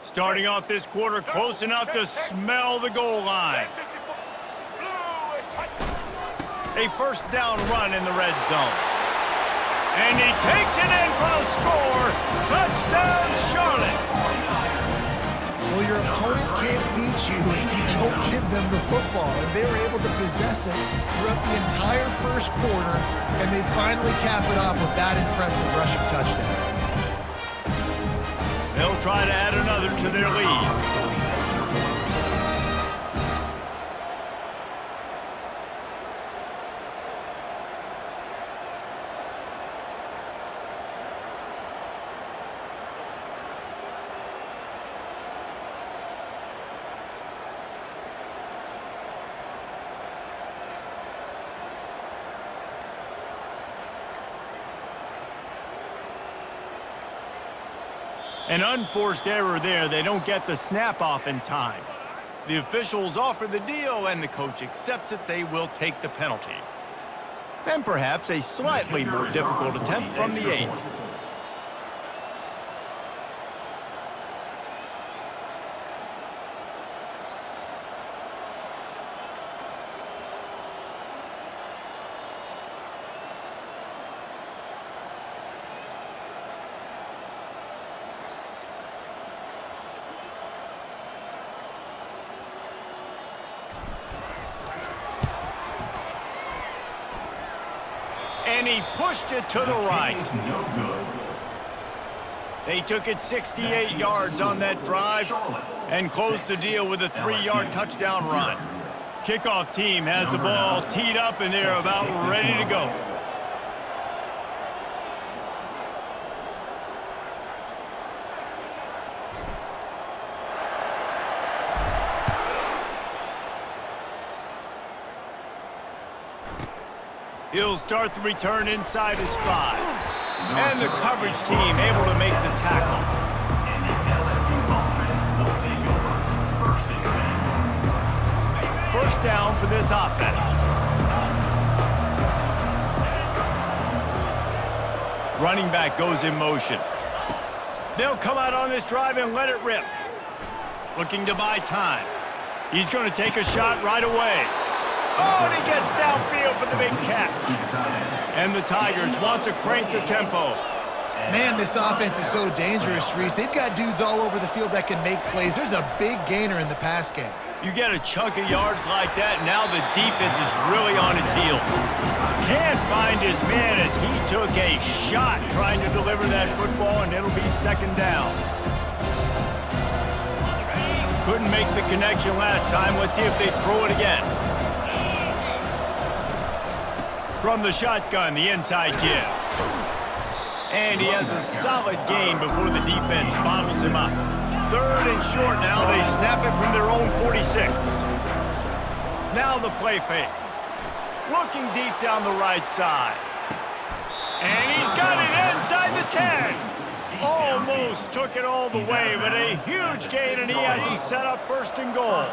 Starting off this quarter close enough to smell the goal line. A first down run in the red zone. And he takes it in for the score. Touchdown, Charlotte. Well, your opponent can't beat you if you don't give them the football. And they were able to possess it throughout the entire first quarter, and they finally cap it off with that impressive rushing touchdown. They'll try to add another to their lead. An unforced error there. They don't get the snap off in time. The officials offer the deal, and the coach accepts it. They will take the penalty. And perhaps a slightly more difficult attempt from the 8. And he pushed it to the right. They took it 68 yards on that drive and closed the deal with a 3-yard touchdown run. Kickoff team has the ball teed up, and they're about ready to go. He'll start the return inside his 5. And the coverage team able to make the tackle. First down for this offense. Running back goes in motion. They'll come out on this drive and let it rip. Looking to buy time. He's going to take a shot right away. Oh, and he gets downfield for the big catch. And the Tigers want to crank the tempo. Man, this offense is so dangerous, Reese. They've got dudes all over the field that can make plays. There's a big gainer in the pass game. You get a chunk of yards like that, now the defense is really on its heels. Can't find his man as he took a shot trying to deliver that football, and it'll be second down. Couldn't make the connection last time. Let's see if they throw it again. From the shotgun, the inside give. And he has a solid gain before the defense bottles him up. Third and short now. They snap it from their own 46. Now the play fake. Looking deep down the right side. And he's got it inside the 10. Almost took it all the way, but a huge gain, and he has him set up first and goal.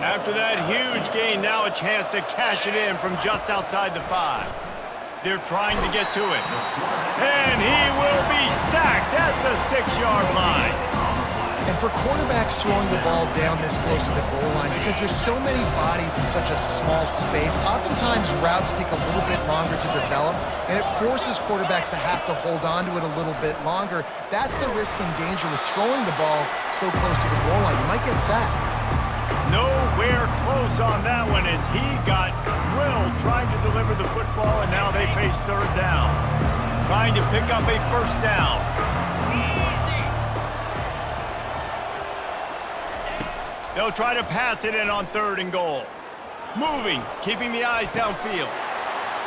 After that huge gain, now a chance to cash it in from just outside the 5. They're trying to get to it. And he will be sacked at the 6-yard line. And for quarterbacks throwing the ball down this close to the goal line, because there's so many bodies in such a small space, oftentimes routes take a little bit longer to develop, and it forces quarterbacks to have to hold on to it a little bit longer. That's the risk and danger with throwing the ball so close to the goal line. You might get sacked. Nowhere close on that one as he got drilled trying to deliver the football, and now they face third down. Trying to pick up a first down. They'll try to pass it in on third and goal. Moving, keeping the eyes downfield.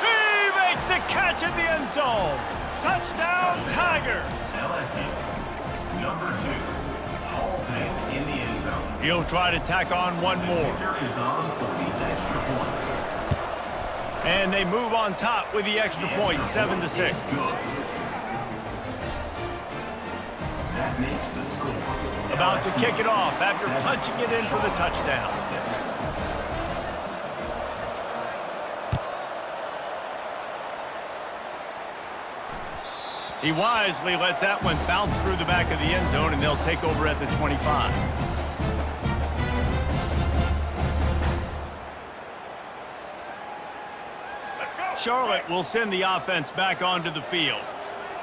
He makes the catch in the end zone. Touchdown, Tigers. LSU, number 2, hauls it in the end zone. He'll try to tack on one more. Is on for the extra point. And they move on top with the extra point, 7-6. That makes the score. About to kick it off after punching it in for the touchdown. He wisely lets that one bounce through the back of the end zone, and they'll take over at the 25. Charlotte will send the offense back onto the field.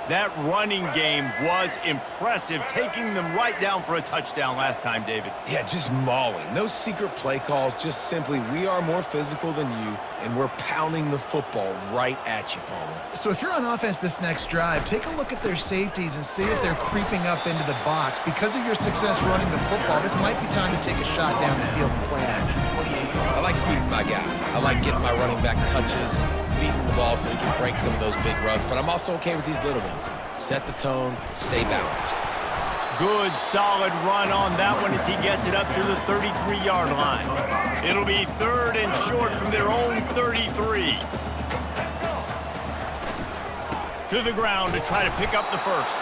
That running game was impressive, taking them right down for a touchdown last time, David. Yeah, just mauling. No secret play calls, just simply we are more physical than you, and we're pounding the football right at you, Palmer. So if you're on offense this next drive, take a look at their safeties and see if they're creeping up into the box. Because of your success running the football, this might be time to take a shot down the field and play action. I like feeding my guy. I like getting my running back touches, feeding the ball so he can break some of those big runs, but I'm also okay with these little ones. Set the tone, stay balanced. Good, solid run on that one as he gets it up to the 33-yard line. It'll be 3rd and short from their own 33. To the ground to try to pick up the first.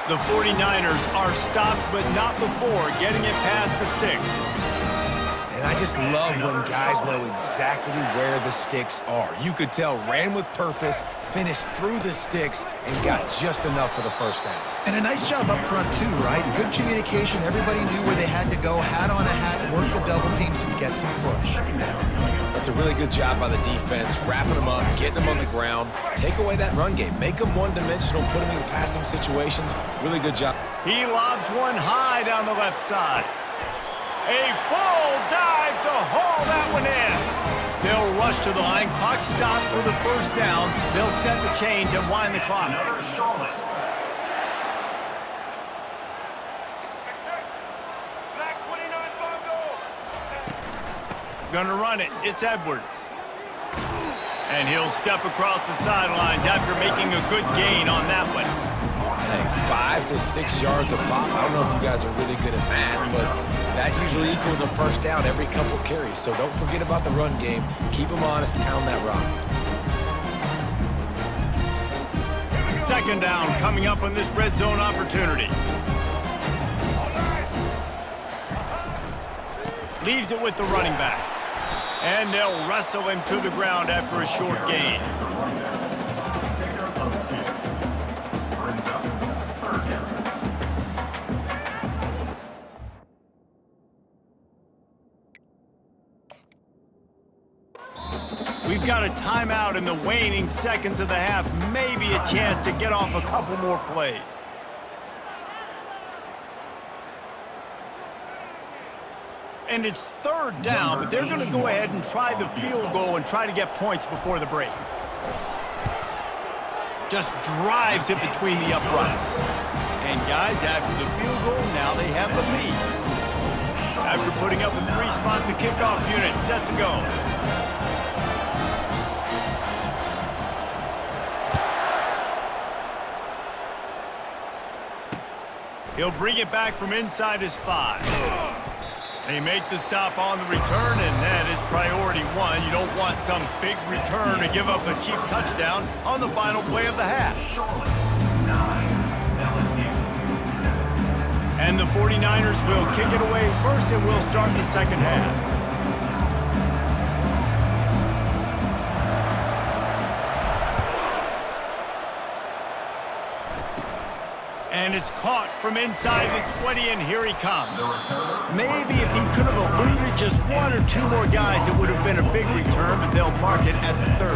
The 49ers are stopped, but not before getting it past the sticks. And I just love when guys know exactly where the sticks are. You could tell ran with purpose, finished through the sticks, and got just enough for the first down. And a nice job up front too, right? Good communication. Everybody knew where they had to go, hat on a hat, work the double teams, and get some push. That's a really good job by the defense, wrapping them up, getting them on the ground. Take away that run game. Make them one-dimensional, put them in passing situations. Really good job. He lobs one high down the left side. A full dive to haul that one in. They'll rush to the line. Clock stopped for the first down. They'll set the change and wind the clock. Another Charlotte. Gonna run it. It's Edwards. And he'll step across the sidelines after making a good gain on that one. Hey, 5 to 6 yards a pop. I don't know if you guys are really good at math, but that usually equals a first down every couple carries. So don't forget about the run game. Keep them honest, pound that rock. 2nd down coming up on this red zone opportunity. Leaves it with the running back. And they'll wrestle him to the ground after a short gain. We've got a timeout in the waning seconds of the half. Maybe a chance to get off a couple more plays. And it's 3rd down, but they're going to go ahead and try the field goal and try to get points before the break. Just drives it between the uprights. And guys, after the field goal, now they have the lead. After putting up a 3-spot, the kickoff unit set to go. He'll bring it back from inside his 5. They make the stop on the return, and that is priority 1. You don't want some big return to give up a cheap touchdown on the final play of the half. And the 49ers will kick it away first, and we'll start the second half. And it's caught from inside the 20, and here he comes. Maybe if he could have eluded just 1 or 2 more guys, it would have been a big return, but they'll mark it at the 30.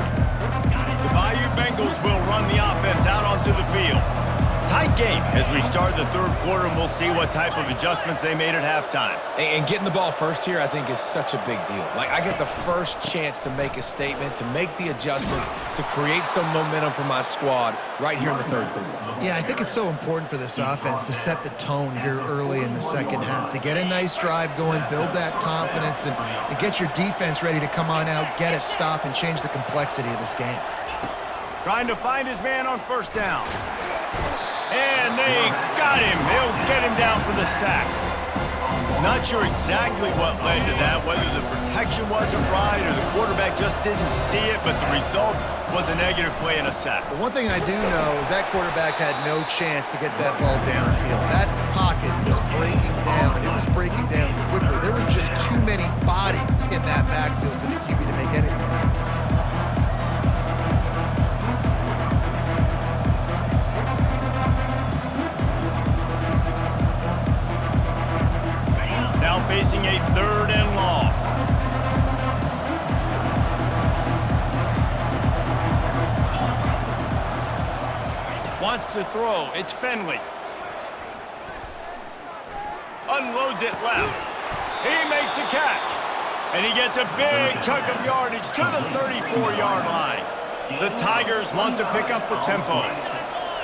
The Bayou Bengals will run the offense out onto the field. Tight game as we start the 3rd quarter, and we'll see what type of adjustments they made at halftime. And getting the ball first here, I think, is such a big deal. Like, I get the first chance to make a statement, to make the adjustments, to create some momentum for my squad right here in the 3rd quarter. Yeah, I think it's so important for this offense to set the tone here early in the second half, to get a nice drive going, build that confidence, and get your defense ready to come on out, get a stop, and change the complexity of this game. Trying to find his man on 1st down. And they got him. They'll get him down for the sack. Not sure exactly what led to that, whether the protection wasn't right or the quarterback just didn't see it, but the result was a negative play and a sack. But one thing I do know is that quarterback had no chance to get that ball downfield. That pocket was breaking down, and it was breaking down quickly. There were just too many bodies in that backfield for the QB to make anything happen. facing a 3rd and long. Wants to throw. It's Finley. Unloads it left. He makes a catch. And he gets a big chunk of yardage to the 34-yard line. The Tigers want to pick up the tempo.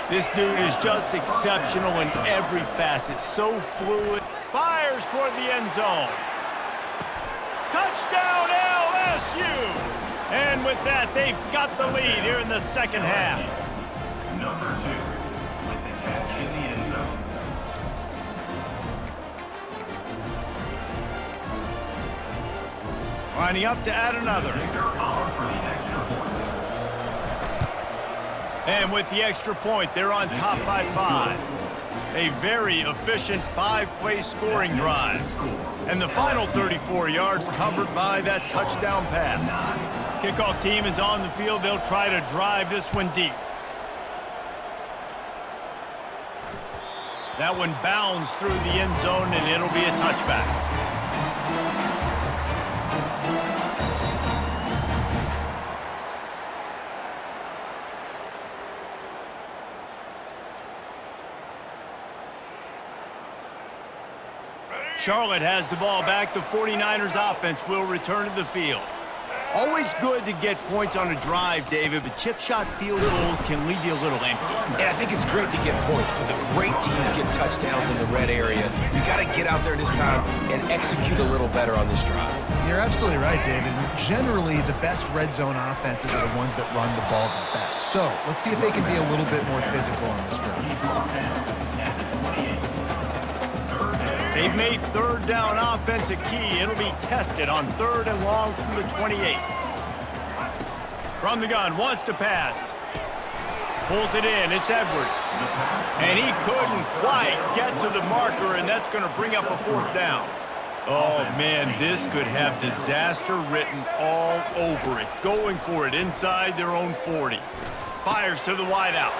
This dude is just exceptional in every facet. So fluid. Fires toward the end zone. Touchdown LSU! And with that, they've got the lead here in the second half. Number 2 with the catch in the end zone. Lining up to add another. And with the extra point, they're on top by 5. A very efficient 5-play scoring drive. And the final 34 yards covered by that touchdown pass. Kickoff team is on the field. They'll try to drive this one deep. That one bounds through the end zone, and it'll be a touchback. Charlotte has the ball back. The 49ers offense will return to the field. Always good to get points on a drive, David, but chip shot field goals can leave you a little empty. And I think it's great to get points, but the great teams get touchdowns in the red area. You got to get out there this time and execute a little better on this drive. You're absolutely right, David. Generally, the best red zone offenses are the ones that run the ball the best. So let's see if they can be a little bit more physical on this drive. They've made 3rd down offense a key. It'll be tested on 3rd and long from the 28. From the gun, wants to pass. Pulls it in, it's Edwards. And he couldn't quite get to the marker, and that's going to bring up a 4th down. Oh, man, this could have disaster written all over it. Going for it inside their own 40. Fires to the wideout.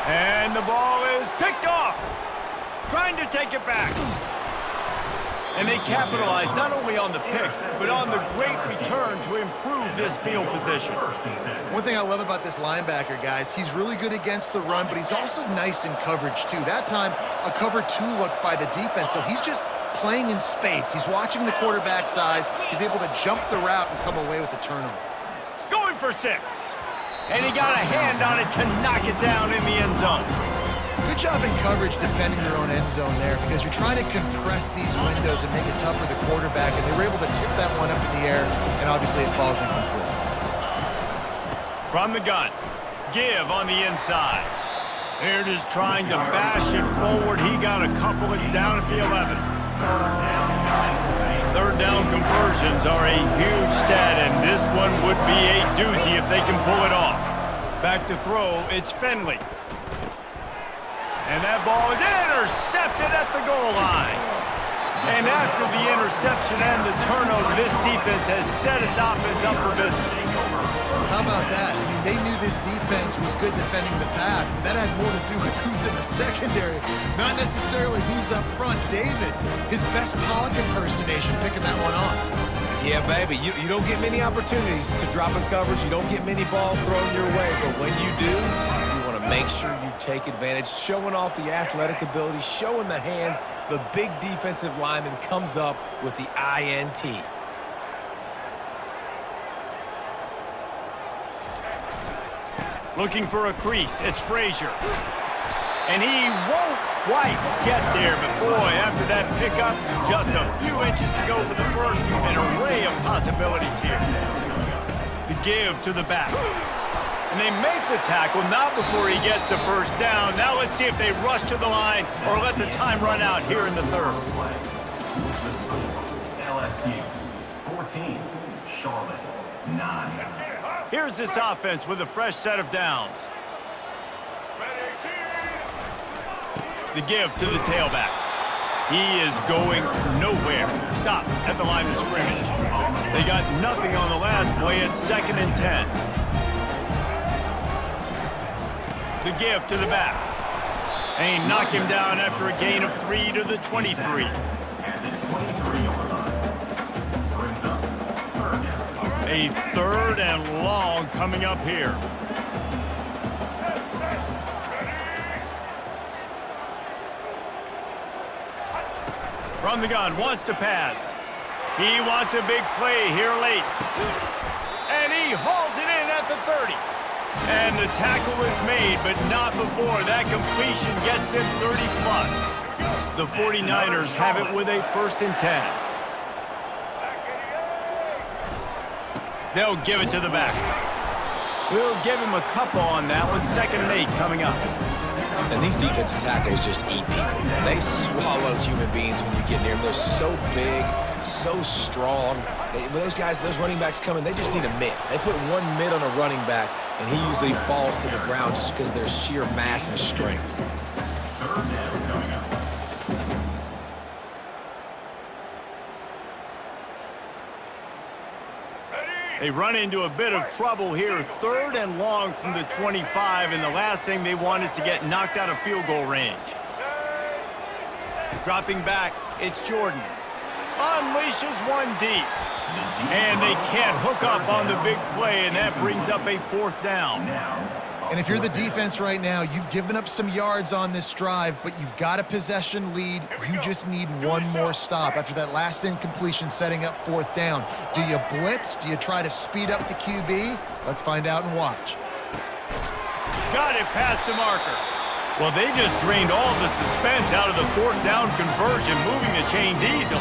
And the ball is picked off. Trying to take it back. And they capitalize not only on the pick, but on the great return to improve this field position. One thing I love about this linebacker, guys, he's really good against the run, but he's also nice in coverage, too. That time, a cover 2 look by the defense, so he's just playing in space. He's watching the quarterback's eyes. He's able to jump the route and come away with a turnover. Going for 6. And he got a hand on it to knock it down in the end zone. Good job in coverage defending your own end zone there, because you're trying to compress these windows and make it tough for the quarterback, and they were able to tip that one up in the air, and obviously it falls incomplete. From the gun, give on the inside. They're just trying to bash it forward. He got a couple. It's down at the 11. 3rd down conversions are a huge stat, and this one would be a doozy if they can pull it off. Back to throw, it's Finley. And that ball is intercepted at the goal line. And after the interception and the turnover, this defense has set its offense up for business. How about that? I mean, they knew this defense was good defending the pass, but that had more to do with who's in the secondary, not necessarily who's up front. David, his best Pollock impersonation, picking that one off. Yeah, baby, you don't get many opportunities to drop in coverage. You don't get many balls thrown your way, but when you do, make sure you take advantage, showing off the athletic ability, showing the hands. The big defensive lineman comes up with the INT. Looking for a crease, it's Frazier. And he won't quite get there, but boy, after that pickup, just a few inches to go for the first. An array of possibilities here. The give to the back. And they make the tackle, not before he gets the 1st down. Now let's see if they rush to the line or let the time run out here in the 3rd. LSU 14, Charlotte 9. Here's this offense with a fresh set of downs. The give to the tailback. He is going nowhere. Stop at the line of scrimmage. They got nothing on the last play. It's 2nd and 10. The give to the back. And he knocked him down after a gain of 3 to the 23. 23 on the line. Brings up third down. A third and long coming up here. From the gun, wants to pass. He wants a big play here late. And he hauls it in at the 30. And the tackle is made, but not before that completion gets them 30+. The 49ers have it with a 1st and 10. They'll give it to the back. We'll give him a couple on that one. 2nd and 8 coming up. And these defensive tackles just eat people. They swallow human beings when you get near them. They're so big, so strong. When those guys, those running backs come in, they just need a mitt. They put one mitt on a running back, and he usually falls to the ground just because of their sheer mass and strength. Third down coming up. They run into a bit of trouble here. 3rd and long from the 25, and the last thing they want is to get knocked out of field goal range. Dropping back, it's Jordan. Unleashes one deep. And they can't hook up on the big play, and that brings up a 4th down. And if you're the defense right now, you've given up some yards on this drive, but you've got a possession lead. You just need one more stop after that last incompletion setting up 4th down. Do you blitz? Do you try to speed up the QB? Let's find out and watch. Got it past the marker. Well, they just drained all the suspense out of the 4th down conversion, moving the chains easily.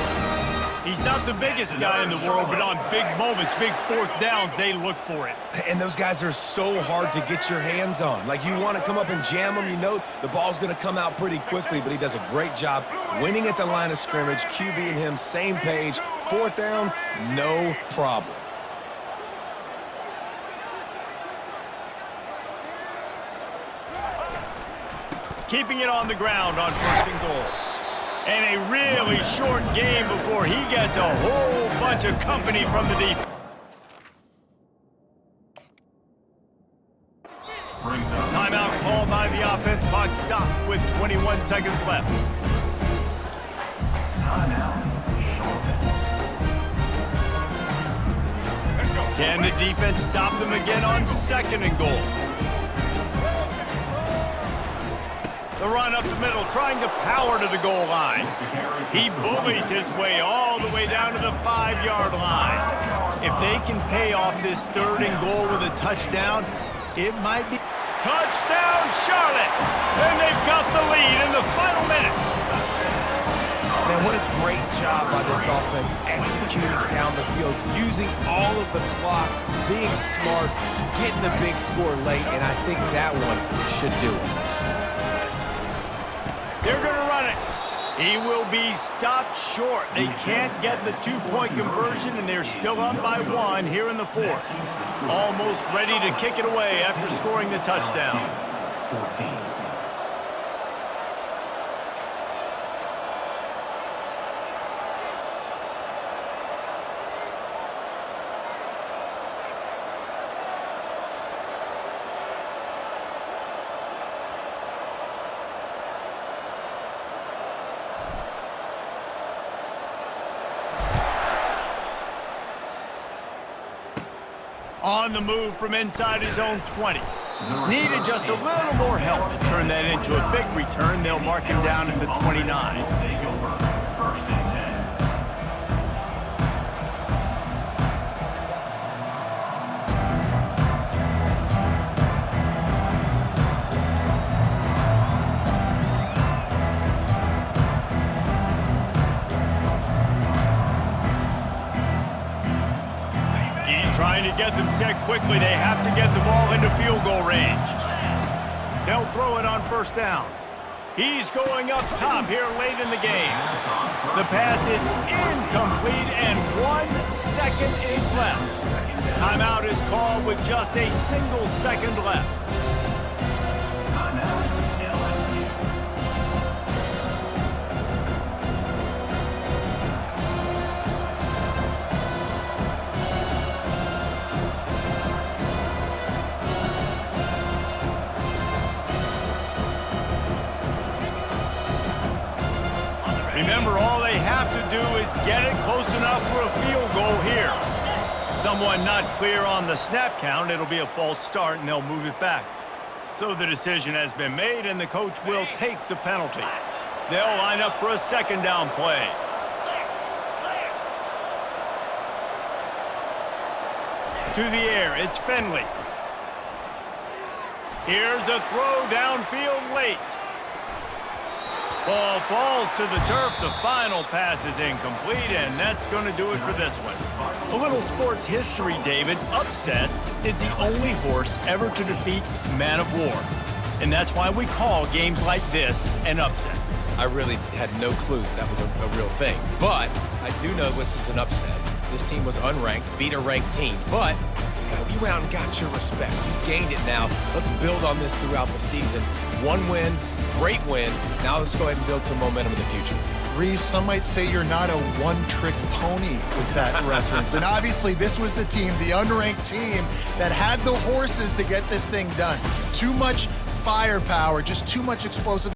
He's not the biggest guy in the world, but on big moments, big 4th downs, they look for it. And those guys are so hard to get your hands on. Like, you want to come up and jam them, you know the ball's going to come out pretty quickly, but he does a great job winning at the line of scrimmage. QB and him, same page. 4th down, no problem. Keeping it on the ground on 1st and goal. And a really short game before he gets a whole bunch of company from the defense. Timeout called by the offense. Clock stopped with 21 seconds left. Can the defense stop them again on 2nd and goal? The run up the middle, trying to power to the goal line. He bullies his way all the way down to the 5-yard line. If they can pay off this 3rd and goal with a touchdown, it might be... Touchdown, Charlotte! And they've got the lead in the final minute. Man, what a great job by this offense executing down the field, using all of the clock, being smart, getting the big score late, and I think that one should do it. They're going to run it. He will be stopped short. They can't get the 2-point conversion, and they're still up by 1 here in the 4th. Almost ready to kick it away after scoring the touchdown. 14. On the move from inside his own 20. Needed just a little more help to turn that into a big return. They'll mark him down at the 29. Take over. 1st and 10. Trying to get them set quickly. They have to get the ball into field goal range. They'll throw it on 1st down. He's going up top here late in the game. The pass is incomplete, and 1 second is left. Timeout is called with just a single second left. Remember, all they have to do is get it close enough for a field goal here. Someone not clear on the snap count, it'll be a false start, and they'll move it back. So the decision has been made, and the coach will take the penalty. They'll line up for a second down play. To the air, it's Finley. Here's a throw downfield late. Ball falls to the turf. The final pass is incomplete, and that's going to do it for this one. A little sports history, David. Upset is the only horse ever to defeat Man of War. And that's why we call games like this an upset. I really had no clue that was a real thing. But I do know this is an upset. This team was unranked, beat a ranked team. But you went out and got your respect. You gained it now. Let's build on this throughout the season. One win, great win. Now let's go ahead and build some momentum in the future. Reese, some might say you're not a one-trick pony with that reference. And obviously, this was the team, the unranked team, that had the horses to get this thing done. Too much firepower, just too much explosive.